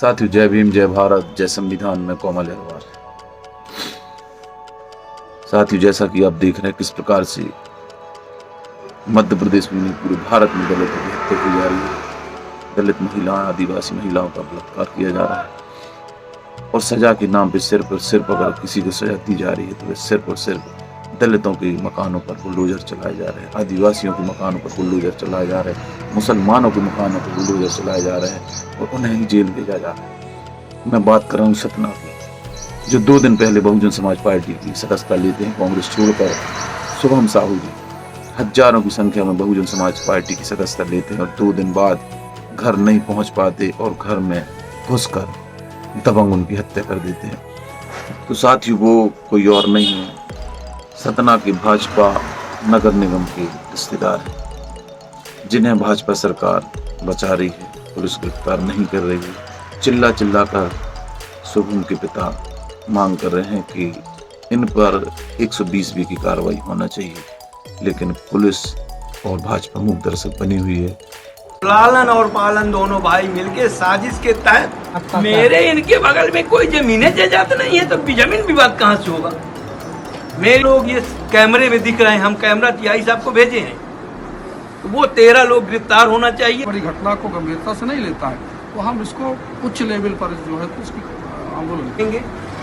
साथियों, जय भीम, जय भारत, जय संविधान में कोमल अग्रवाल। साथियों, जैसा कि आप देख रहे हैं किस प्रकार से मध्य प्रदेश में नहीं पूरे भारत में दलितों की हत्या की जा रही है। दलित महिलाएं, आदिवासी महिलाओं का बलात्कार किया जा रहा है और सजा के नाम पे सिर्फ अगर किसी को सजा दी जा रही है तो सिर्फ और सिर्फ दलितों के मकानों पर बुलडोजर चलाए जा रहे हैं, आदिवासियों के मकानों पर बुलडोजर चलाए जा रहे हैं, मुसलमानों के मकानों पर बुलडोजर चलाए जा रहे हैं और उन्हें ही जेल भेजा जा रहा है। मैं बात कर रहा हूँ सतना की, जो 2 दिन पहले बहुजन समाज पार्टी की सदस्यता लेते हैं कांग्रेस छोड़कर। शुभम साहू जी हजारों की संख्या में बहुजन समाज पार्टी की सदस्यता लेते हैं और 2 दिन बाद घर नहीं पहुंच पाते और घर में घुसकर दबंग उनकी हत्या कर देते हैं। तो साथियों, वो कोई और नहीं है, सतना के भाजपा नगर निगम के रिश्तेदार हैं, जिन्हें भाजपा सरकार बचा रही है, पुलिस गिरफ्तार नहीं कर रही है। चिल्ला कर शुभम के पिता मांग कर रहे हैं कि इन पर 120B की कार्रवाई होना चाहिए, लेकिन पुलिस और भाजपा मूक दर्शक बनी हुई है। लालन और पालन दोनों भाई मिलके साजिश के तहत मेरे इनके बगल में कोई जमीनें जायदाद नहीं है, तो जमीन विवाद कहाँ से होगा? मेरे लोग ये कैमरे में दिख रहे हैं, हम कैमरा टीआई साहब को भेजे हैं, तो वो 13 लोग गिरफ्तार होना चाहिए। बड़ी घटना को गंभीरता से नहीं लेता है, तो हम इसको उच्च लेवल पर जो है उसकी आंदोलन करेंगे।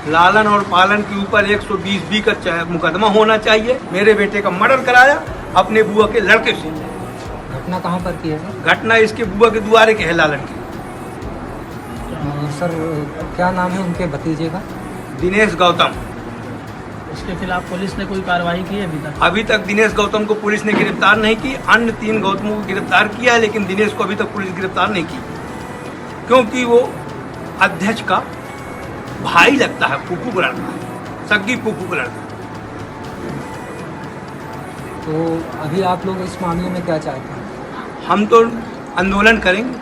लालन और पालन के ऊपर 120B का मुकदमा होना चाहिए। मेरे बेटे का मर्डर कराया अपने बुआ के लड़के से। घटना कहाँ पर की है सर? घटना इसके बुआ के दुआरे के है, लालन के। सर क्या नाम है उनके भतीजे का? दिनेश गौतम। उसके खिलाफ पुलिस ने कोई कार्रवाई की है अभी तक दिनेश गौतम को पुलिस ने गिरफ्तार नहीं की। अन्य 3 गौतमों को गिरफ्तार किया है, लेकिन दिनेश को अभी तक पुलिस गिरफ्तार नहीं की, क्योंकि वो अध्यक्ष का भाई लगता है, फूफू का लड़का है, सग्गी फूफू का लड़का। तो अभी आप लोग इस मामले में क्या चाहते हैं? हम तो आंदोलन करेंगे,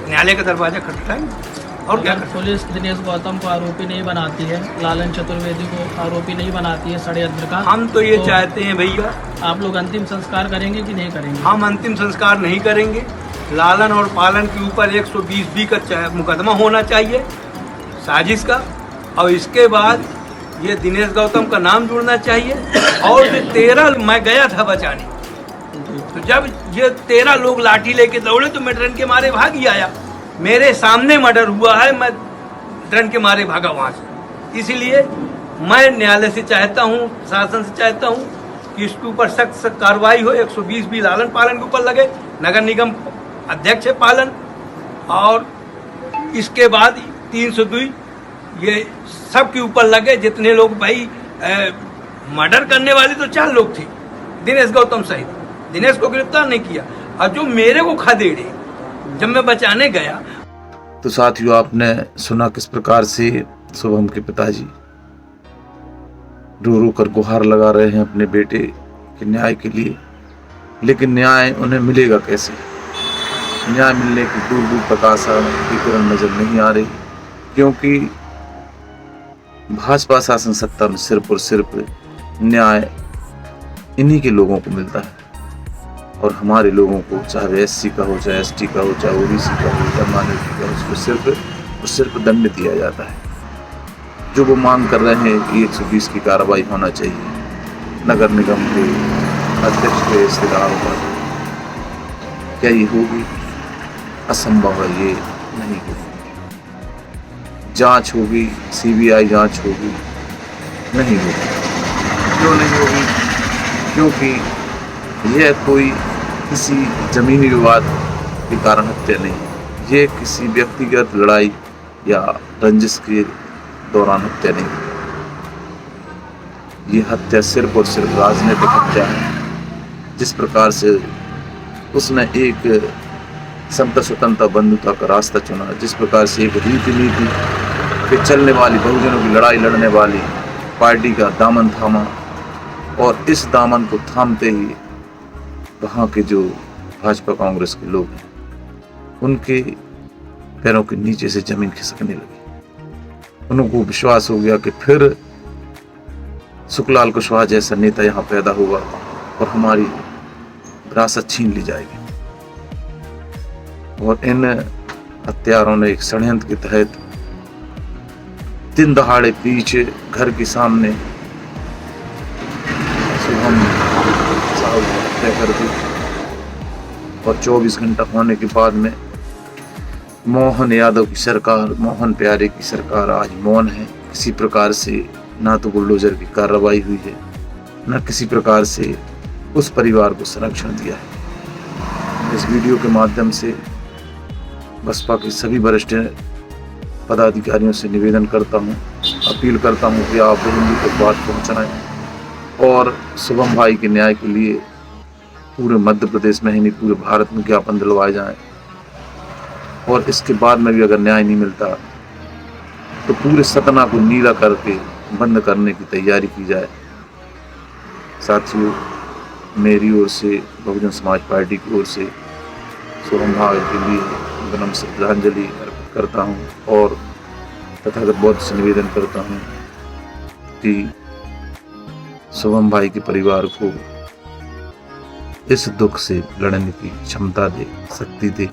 न्यायालय का दरवाजा खटखटाएंगे और क्या करें। पुलिस दिनेश गौतम को आरोपी नहीं बनाती है, लालन चतुर्वेदी को आरोपी नहीं बनाती है षड्यंत्र का। हम तो ये चाहते हैं भैया, आप लोग अंतिम संस्कार करेंगे कि नहीं करेंगे? हम अंतिम संस्कार नहीं करेंगे। लालन और पालन के ऊपर 120B का मुकदमा होना चाहिए साजिश का, और इसके बाद ये दिनेश गौतम का नाम जुड़ना चाहिए। और जो 13 मैं गया था बचाने, तो जब ये 13 लोग लाठी लेके दौड़े तो मैं डर के मारे भाग ही आया। मेरे सामने मर्डर हुआ है, मैं डर के मारे भागा वहाँ से। इसीलिए मैं न्यायालय से चाहता हूँ, शासन से चाहता हूँ कि इसके ऊपर सख्त कार्रवाई हो। 120B लालन पालन के ऊपर लगे, नगर निगम अध्यक्ष है पालन, और इसके बाद 302 ये सब के ऊपर लगे। जितने लोग भाई मर्डर करने वाले तो 4 लोग थे, दिनेश गौतम सहित। दिनेश को गिरफ्तार नहीं किया, और जो मेरे को खदेड़े जब मैं बचाने गया। तो साथियों, आपने सुना किस प्रकार से शुभम के पिताजी रो रो कर गुहार लगा रहे हैं अपने बेटे के न्याय के लिए, लेकिन न्याय उन्हें मिलेगा कैसे? न्याय मिलने की दूर दूर तक आशा की किरण नजर नहीं आ रही, क्योंकि भाजपा शासन सत्ता में सिर्फ और सिर्फ न्याय इन्हीं के लोगों को मिलता है, और हमारे लोगों को, चाहे SC का हो, चाहे ST का हो, चाहे OBC का हो, चाहे माइनॉरिटी का हो, उसको सिर्फ दंड दिया जाता है। जो वो मांग कर रहे हैं कि 120 की कार्रवाई होना चाहिए नगर निगम के अध्यक्ष के रिश्तेदारों पर, क्या ये होगी? असंभव है, ये नहीं होगी। जांच होगी, CBI जांच होगी, नहीं होगी। क्यों नहीं होगी? क्योंकि यह कोई किसी जमीनी विवाद के कारण हत्या नहीं, ये किसी व्यक्तिगत लड़ाई या रंजिश के दौरान हत्या नहीं, ये हत्या सिर्फ और सिर्फ राजनीतिक हत्या है। जिस प्रकार से उसने एक समता स्वतंत्रता बंधुता का रास्ता चुना, जिस प्रकार से एक रीति नीति पे चलने वाली, बहुजनों की लड़ाई लड़ने वाली पार्टी का दामन थामा, और इस दामन को थामते ही वहाँ के जो भाजपा कांग्रेस के लोग हैं, उनके पैरों के नीचे से जमीन खिसकने लगी। उनको विश्वास हो गया कि फिर सुखलाल कुशवाहा जैसा नेता यहाँ पैदा होगा और हमारी विरासत छीन ली जाएगी। और इन हत्यारों ने एक षड्यंत्र के तहत दिन दहाड़े पीछे घर के सामने शुभम साहब की हत्या कर दी और 24 घंटा होने के बाद में मोहन यादव की सरकार, मोहन प्यारे की सरकार आज मौन है। किसी प्रकार से ना तो बुलडोजर की कार्रवाई हुई है, न किसी प्रकार से उस परिवार को संरक्षण दिया है। इस वीडियो के माध्यम से बसपा के सभी वरिष्ठ पदाधिकारियों से निवेदन करता हूं, अपील करता हूं कि आप हिंदू तक बात पहुंचाएं और शुभम भाई के न्याय के लिए पूरे मध्य प्रदेश में ही नहीं पूरे भारत में ज्ञापन दिलवाए जाएं। और इसके बाद में भी अगर न्याय नहीं मिलता तो पूरे सतना को नीला करके बंद करने की तैयारी की जाए। साथियों, मेरी ओर से, बहुजन समाज पार्टी की ओर से शुभम भाई के लिए विनम्र श्रद्धांजलि अर्पित करता हूँ और तथागत बौद्ध से निवेदन करता हूँ कि शुभम भाई के परिवार को इस दुख से लड़ने की क्षमता दे, शक्ति दे